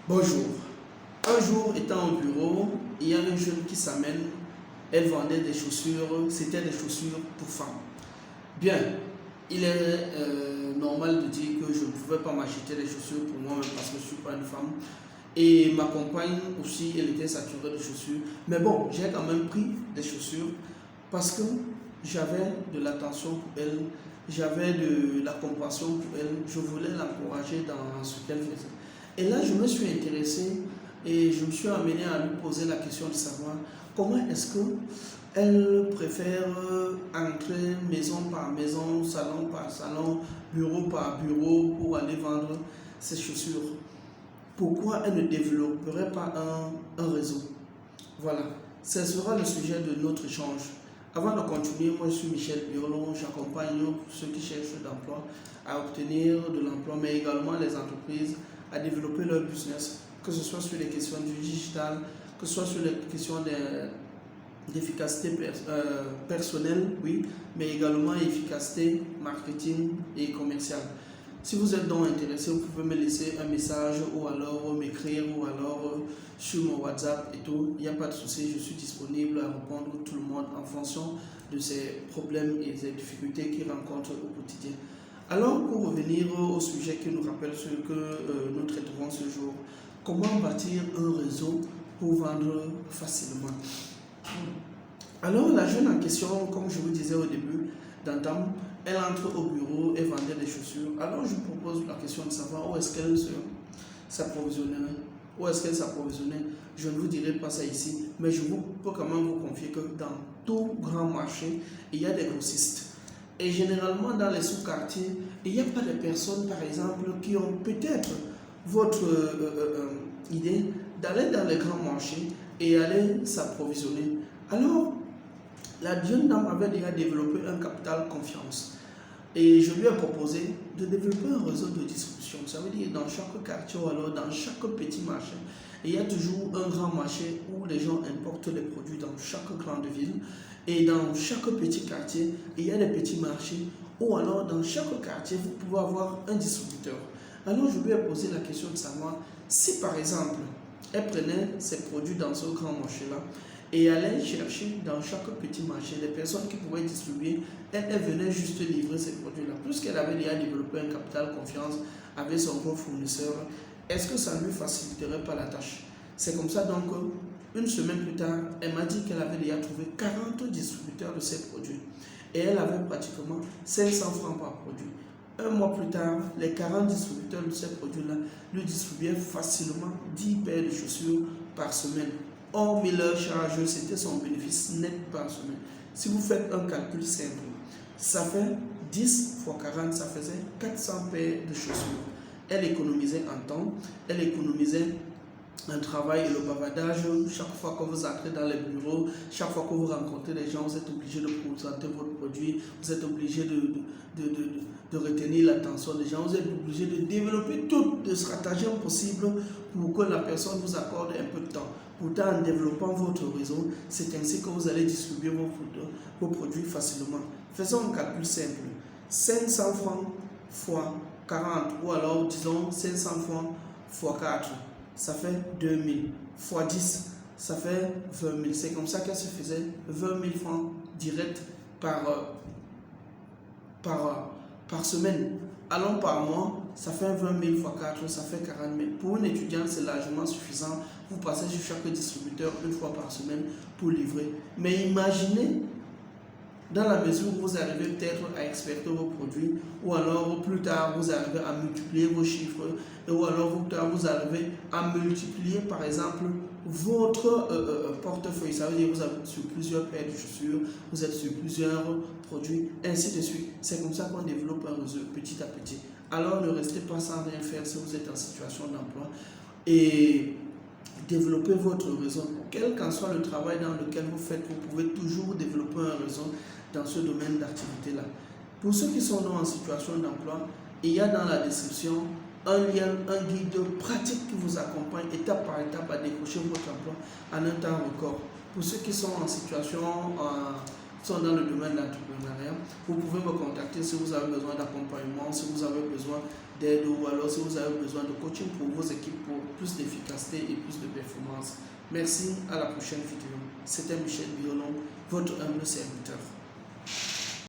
Bonjour. Un jour, étant au bureau, il y a une jeune qui s'amène. Elle vendait des chaussures. C'était des chaussures pour femmes. Bien, il est normal de dire que je ne pouvais pas m'acheter des chaussures pour moi-même parce que je ne suis pas une femme. Et ma compagne aussi, elle était saturée de chaussures. Mais bon, j'ai quand même pris des chaussures parce que j'avais de l'attention pour elle, j'avais de la compassion pour elle, je voulais l'encourager dans ce qu'elle faisait. Et là, je me suis intéressé et je me suis amené à lui poser la question de savoir comment est-ce que elle préfère entrer maison par maison, salon par salon, bureau par bureau pour aller vendre ses chaussures. Pourquoi elle ne développerait pas un réseau? Voilà, ce sera le sujet de notre échange. Avant de continuer, moi je suis Michel Biolon, j'accompagne ceux qui cherchent d'emploi à obtenir de l'emploi, mais également les entreprises à développer leur business, que ce soit sur les questions du digital, que ce soit sur les questions d'efficacité personnelle, oui, mais également efficacité marketing et commerciale. Si vous êtes donc intéressé, vous pouvez me laisser un message ou alors m'écrire ou alors sur mon WhatsApp et tout. Il n'y a pas de souci, je suis disponible à répondre à tout le monde en fonction de ses problèmes et des difficultés qu'il rencontre au quotidien. Alors, pour revenir au sujet qui nous rappelle ce que nous traiterons ce jour, comment bâtir un réseau pour vendre facilement? Alors, la jeune en question, comme je vous disais au début d'entame, elle entre au bureau et vendait des chaussures. Alors, je propose la question de savoir où est-ce qu'elle s'approvisionnerait. Où est-ce qu'elle s'approvisionnait? Je ne vous dirai pas ça ici, mais je peux quand même vous confier que dans tout grand marché, il y a des grossistes. Et généralement, dans les sous-quartiers, il n'y a pas de personnes, par exemple, qui ont peut-être votre idée d'aller dans les grands marchés et aller s'approvisionner. Alors, la jeune dame avait déjà développé un capital confiance. Et je lui ai proposé de développer un réseau de distribution. Ça veut dire dans chaque quartier ou alors dans chaque petit marché, il y a toujours un grand marché où les gens importent les produits dans chaque grande ville. Et dans chaque petit quartier, il y a des petits marchés. Ou alors dans chaque quartier, vous pouvez avoir un distributeur. Alors je lui ai posé la question de savoir si par exemple, elle prenait ses produits dans ce grand marché-là et allait chercher dans chaque petit marché des personnes qui pouvaient distribuer. Elle venait juste livrer ces produits-là. Puisqu'elle avait déjà développé un capital confiance avec son gros fournisseur, est-ce que ça ne lui faciliterait pas la tâche? C'est comme ça donc, une semaine plus tard, elle m'a dit qu'elle avait déjà trouvé 40 distributeurs de ces produits. Et elle avait pratiquement 500 francs par produit. Un mois plus tard, les 40 distributeurs de ces produits-là lui distribuaient facilement 10 paires de chaussures par semaine. Hormis leur charge, c'était son bénéfice net par semaine. Si vous faites un calcul simple, ça fait 10 fois 40, ça faisait 400 paires de chaussures. Elle économisait en temps, elle économisait un travail et le bavardage. Chaque fois que vous entrez dans les bureaux, chaque fois que vous rencontrez les gens, vous êtes obligé de présenter votre produit, vous êtes obligé de retenir l'attention des gens, vous êtes obligé de développer toutes les stratagèmes possibles pour que la personne vous accorde un peu de temps. Pourtant, en développant votre réseau, c'est ainsi que vous allez distribuer vos produits facilement. Faisons un calcul simple. 500 francs fois 40, ou alors disons 500 francs fois 4. Ça fait 2000 fois 10, ça fait 20 000. C'est comme ça qu'elle se faisait 20 000 francs direct par semaine. Allons par mois, ça fait 20 000 fois 4, ça fait 40 000. Pour une étudiante, c'est largement suffisant. Vous passez sur chaque distributeur une fois par semaine pour livrer. Mais imaginez, dans la mesure où vous arrivez peut-être à exporter vos produits, ou alors plus tard vous arrivez à multiplier vos chiffres, ou alors plus tard vous arrivez à multiplier par exemple votre portefeuille. Ça veut dire que vous êtes sur plusieurs paires de chaussures, vous êtes sur plusieurs produits, ainsi de suite. C'est comme ça qu'on développe un réseau petit à petit. Alors ne restez pas sans rien faire si vous êtes en situation d'emploi et développez votre réseau. Quel qu'en soit le travail dans lequel vous faites, vous pouvez toujours développer un réseau dans ce domaine d'activité-là. Pour ceux qui sont en situation d'emploi, il y a dans la description un lien, un guide pratique qui vous accompagne étape par étape à décrocher votre emploi en un temps record. Pour ceux qui sont en situation sont dans le domaine de l'entrepreneuriat. Vous pouvez me contacter si vous avez besoin d'accompagnement, si vous avez besoin d'aide ou alors si vous avez besoin de coaching pour vos équipes pour plus d'efficacité et plus de performance. Merci, à la prochaine vidéo. C'était Michel Biolon, votre humble serviteur.